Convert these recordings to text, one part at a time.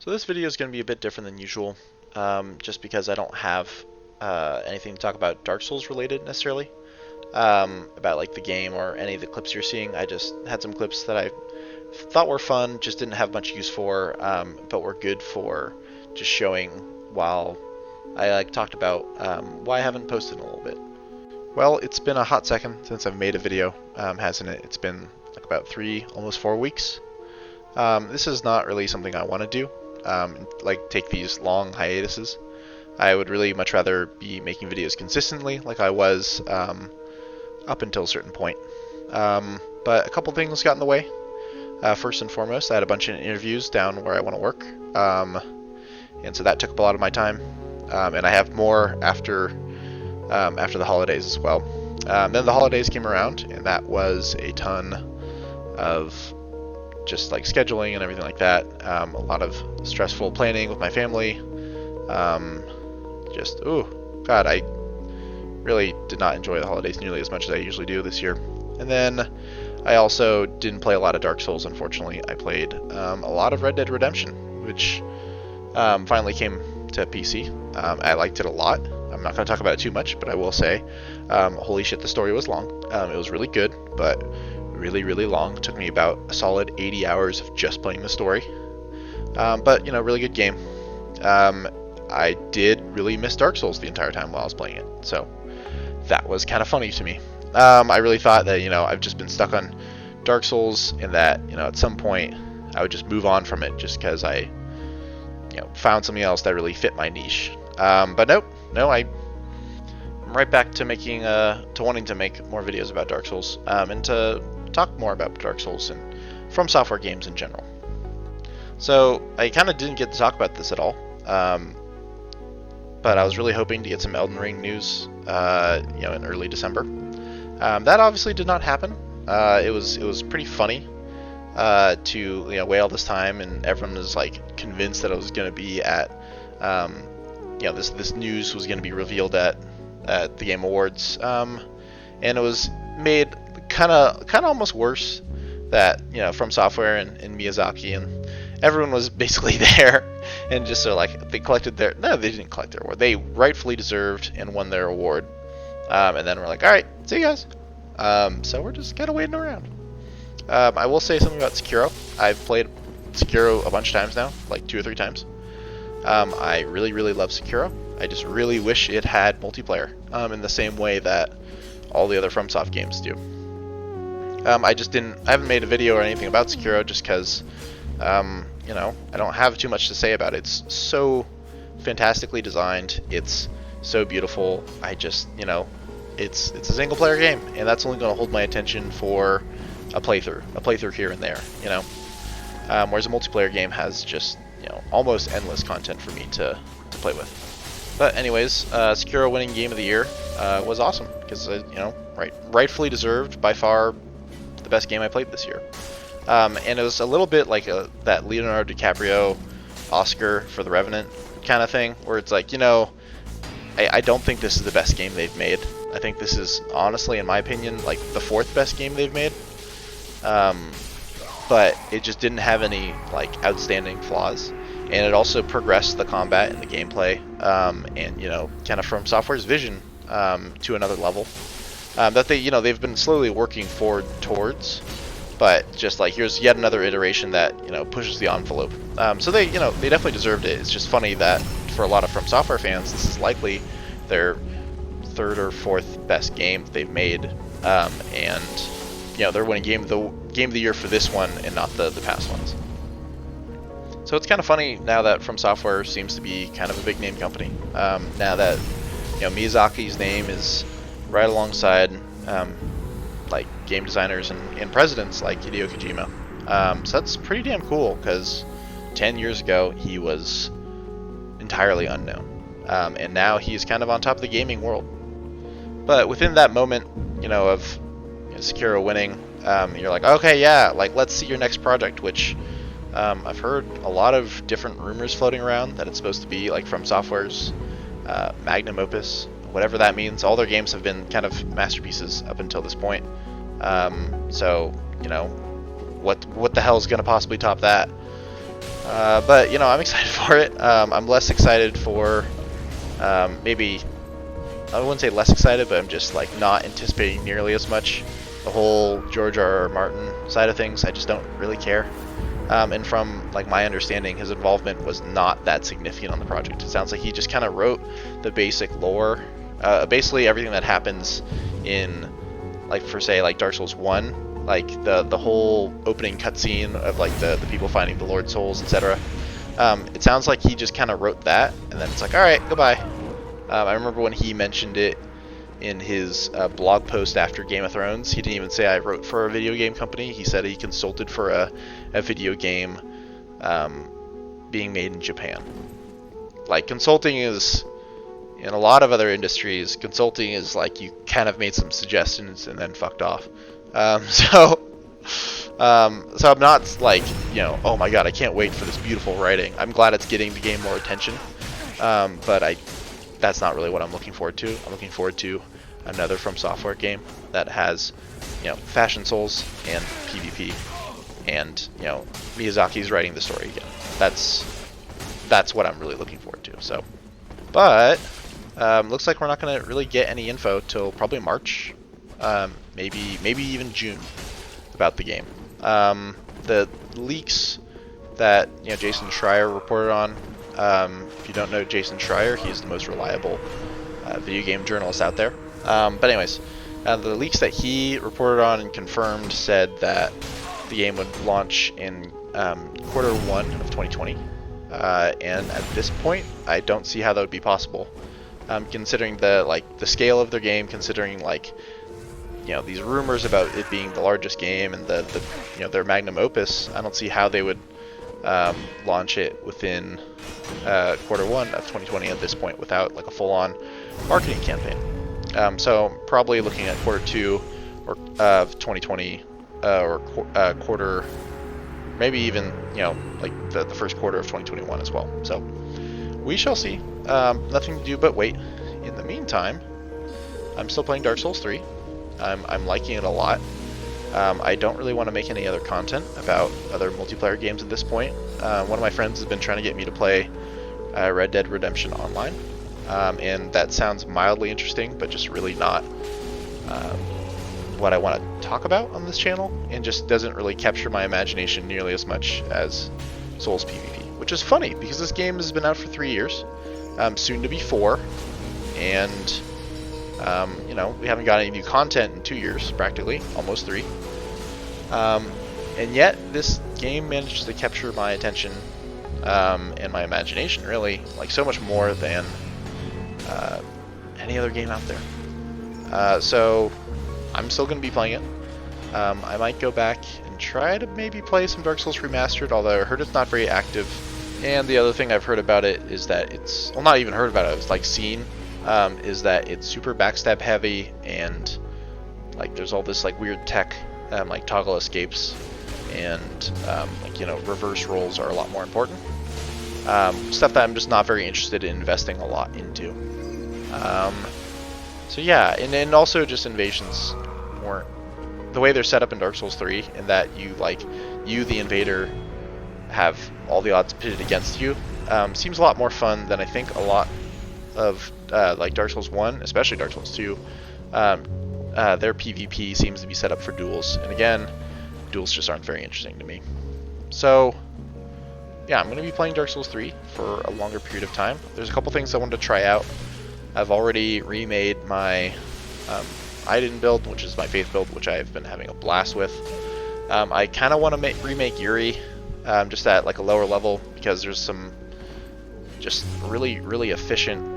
So this video is going to be a bit different than usual, just because I don't have anything to talk about Dark Souls related necessarily, about like the game or any of the clips you're seeing. I just had some clips that I thought were fun, just didn't have much use for, but were good for just showing while I talked about why I haven't posted in a little bit. Well, it's been a hot second since I've made a video, hasn't it? It's been like about 3, almost 4 weeks. This is not really something I want to do. Like take these long hiatuses. I would really much rather be making videos consistently like I was up until a certain point. But a couple things got in the way. First and foremost, I had a bunch of interviews down where I want to work, and so that took up a lot of my time. And I have more after the holidays as well. Then the holidays came around, and that was a ton of just like scheduling and everything like that. A lot of stressful planning with my family. God, I really did not enjoy the holidays nearly as much as I usually do this year. And then I also didn't play a lot of Dark Souls, unfortunately. I played a lot of Red Dead Redemption, which finally came to PC. I liked it a lot. I'm not going to talk about it too much, but I will say, holy shit, the story was long. It was really good, but really, really long. It took me about a solid 80 hours of just playing the story. But, you know, really good game. I did really miss Dark Souls the entire time while I was playing it, so that was kind of funny to me. I really thought that, you know, I've just been stuck on Dark Souls and that, you know, at some point I would just move on from it just because I, you know, found something else that really fit my niche. But nope, I'm right back to making, to wanting to make more videos about Dark Souls, and to talk more about Dark Souls and From Software games in general. So I kind of didn't get to talk about this at all, but I was really hoping to get some Elden Ring news, you know, in early December. That obviously did not happen. It was pretty funny to, you know, wait all this time, and everyone was like convinced that it was going to be at, you know, this news was going to be revealed at the Game Awards, and it was made kind of almost worse that, you know, From Software and Miyazaki and everyone was basically there, and just so like they didn't collect their award. They rightfully deserved and won their award, and then we're like, all right, see you guys. So we're just kind of waiting around. I will say something about Sekiro. I've played Sekiro a bunch of times now, like 2 or 3 times. I really, really love Sekiro. I just really wish it had multiplayer, in the same way that all the other FromSoft games do. I haven't made a video or anything about Sekiro just because, you know, I don't have too much to say about it. It's so fantastically designed. It's so beautiful. I just, you know, it's a single player game, and that's only going to hold my attention for a playthrough here and there, you know. Whereas a multiplayer game has just, you know, almost endless content for me to play with. But anyways, Sekiro winning Game of the Year was awesome because, you know, rightfully deserved, by far the best game I played this year. And it was a little bit like that Leonardo DiCaprio Oscar for The Revenant kind of thing, where it's like, you know, I don't think this is the best game they've made. I think this is, honestly, in my opinion, like the 4th best game they've made. But it just didn't have any like outstanding flaws, and it also progressed the combat and the gameplay, and, you know, kind of From Software's vision to another level that they've been slowly working forward towards. But just like, here's yet another iteration that, you know, pushes the envelope. So they definitely deserved it. It's just funny that for a lot of From Software fans, this is likely their 3rd or 4th best game they've made, and, you know, they're winning game of the year for this one and not the past ones. So it's kind of funny now that From Software seems to be kind of a big name company. Now that, you know, Miyazaki's name is right alongside like game designers and presidents like Hideo Kojima. So that's pretty damn cool, because 10 years ago he was entirely unknown, and now he's kind of on top of the gaming world. But within that moment, you know, of, you know, Sekiro winning, you're like, okay, yeah, like, let's see your next project, which I've heard a lot of different rumors floating around that it's supposed to be like From Software's magnum opus, whatever that means. All their games have been kind of masterpieces up until this point. So, you know, what the hell is going to possibly top that? But you know, I'm excited for it. I'm less excited for maybe I wouldn't say less excited, but I'm just like not anticipating nearly as much the whole George R.R. Martin side of things. I just don't really care. And from like my understanding, his involvement was not that significant on the project. It sounds like he just kind of wrote the basic lore, basically everything that happens in, like for say like Dark Souls 1, like the whole opening cutscene of like the people finding the Lord Souls, etc. It sounds like he just kind of wrote that, and then it's like, all right, goodbye. I remember when he mentioned it in his blog post after Game of Thrones. He didn't even say I wrote for a video game company. He said he consulted for a video game being made in Japan. Like, consulting is, in a lot of other industries, consulting is like you kind of made some suggestions and then fucked off. So I'm not like, you know, oh my god, I can't wait for this beautiful writing. I'm glad it's getting the game more attention, but that's not really what I'm looking forward to. I'm looking forward to another From Software game that has, you know, Fashion Souls and PvP, and you know, Miyazaki's writing the story again. That's what I'm really looking forward to. So, but looks like we're not going to really get any info till probably March, maybe even June about the game. The leaks that, you know, Jason Schreier reported on. If you don't know Jason Schreier, he's the most reliable video game journalist out there. But anyways, the leaks that he reported on and confirmed said that the game would launch in Q1 of 2020. And at this point, I don't see how that would be possible, considering the scale of their game, considering like, you know, these rumors about it being the largest game and the you know, their magnum opus. I don't see how they would launch it within Q1 of 2020 at this point without like a full-on marketing campaign. So probably looking at Q2 of 2020 or quarter, maybe even, you know, like the first quarter of 2021 as well. So we shall see. Nothing to do but wait. In the meantime, I'm still playing Dark Souls 3. I'm liking it a lot. I don't really want to make any other content about other multiplayer games at this point. One of my friends has been trying to get me to play Red Dead Redemption Online, and that sounds mildly interesting, but just really not what I want to talk about on this channel, and just doesn't really capture my imagination nearly as much as Souls PvP, which is funny because this game has been out for 3 years, soon to be 4, and you know, we haven't got any new content in 2 years, practically, almost 3. And yet, this game managed to capture my attention and my imagination, really, like so much more than any other game out there. So, I'm still going to be playing it. I might go back and try to maybe play some Dark Souls Remastered, although I heard it's not very active. And the other thing I've heard about it is that it's, well, not even heard about it, it's like seen, is that it's super backstab heavy, and like there's all this like weird tech, like toggle escapes, and like, you know, reverse rolls are a lot more important. Stuff that I'm just not very interested in investing a lot into. So yeah, and also just invasions weren't the way they're set up in Dark Souls 3, in that you the invader have all the odds pitted against you. Seems a lot more fun than I think a lot of like Dark Souls 1, especially Dark Souls 2. Their PvP seems to be set up for duels, and again, duels just aren't very interesting to me. So yeah, I'm going to be playing Dark Souls 3 for a longer period of time. There's a couple things I wanted to try out. I've already remade my Aiden build, which is my Faith build, which I've been having a blast with. I kind of want to remake Yuri, just at like a lower level, because there's some just really efficient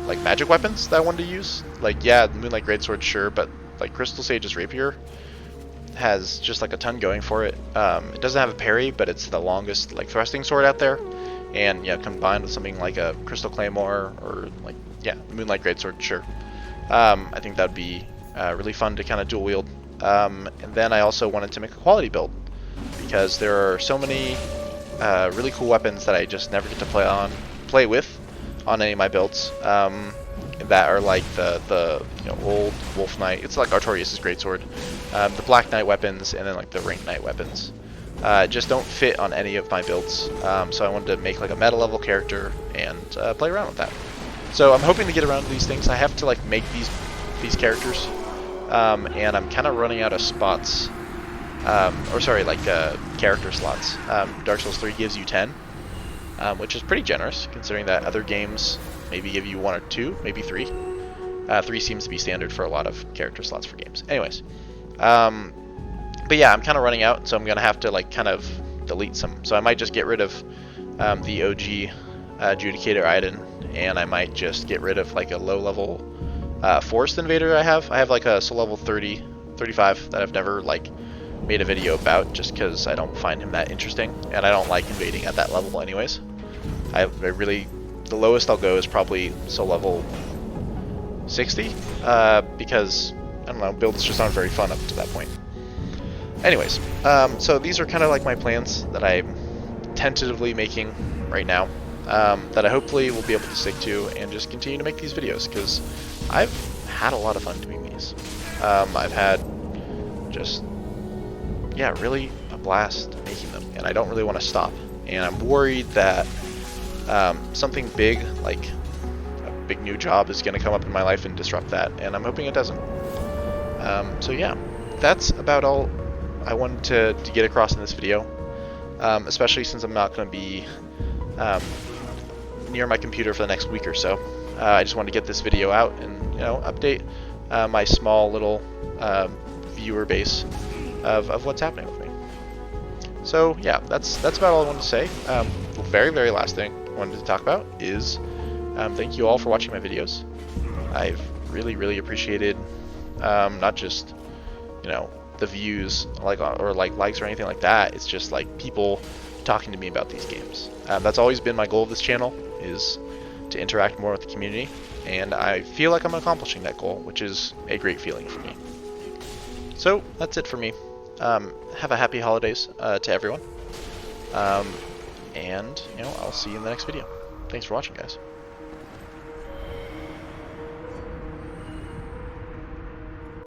like magic weapons that I wanted to use. Like, yeah, Moonlight Greatsword, sure, but like Crystal Sage's Rapier has just like a ton going for it. It doesn't have a parry, but it's the longest like thrusting sword out there, and yeah, combined with something like a Crystal Claymore or like, yeah, Moonlight Greatsword, sure. I think that'd be really fun to kind of dual wield. And then I also wanted to make a quality build, because there are so many really cool weapons that I just never get to play with on any of my builds, that are like the you know, old Wolf Knight. It's like Artorias' Greatsword, the Black Knight weapons, and then like the Rank Knight weapons. just don't fit on any of my builds. So I wanted to make like a meta level character and play around with that. So I'm hoping to get around to these things. I have to like make these characters, and I'm kind of running out of spots, character slots. Dark Souls 3 gives you 10, which is pretty generous considering that other games maybe give you 1 or 2, maybe 3. 3 seems to be standard for a lot of character slots for games. Anyways, but yeah, I'm kind of running out, so I'm gonna have to like kind of delete some. So I might just get rid of the OG Adjudicator Iden, and I might just get rid of like a low-level Forest Invader I have. I have like a soul level 30, 35 that I've never like made a video about just because I don't find him that interesting, and I don't like invading at that level anyways. The lowest I'll go is probably soul level 60, because, I don't know, builds just aren't very fun up to that point. Anyways, so these are kind of like my plans that I'm tentatively making right now, that I hopefully will be able to stick to and just continue to make these videos, because I've had a lot of fun doing these. I've had just, yeah, really a blast making them, and I don't really want to stop. And I'm worried that something big, like a big new job, is going to come up in my life and disrupt that, and I'm hoping it doesn't. So yeah, that's about all I wanted to get across in this video, especially since I'm not going to be near my computer for the next week or so. I just wanted to get this video out and, you know, update my small little viewer base of what's happening with me. So yeah, that's about all I wanted to say. The very last thing I wanted to talk about is thank you all for watching my videos. I've really appreciated not just, you know, the views or likes or anything like that. It's just like people talking to me about these games. That's always been my goal of this channel, is to interact more with the community, and I feel like I'm accomplishing that goal, which is a great feeling for me. So that's it for me. Have a happy holidays to everyone, and, you know, I'll see you in the next video. Thanks for watching, guys.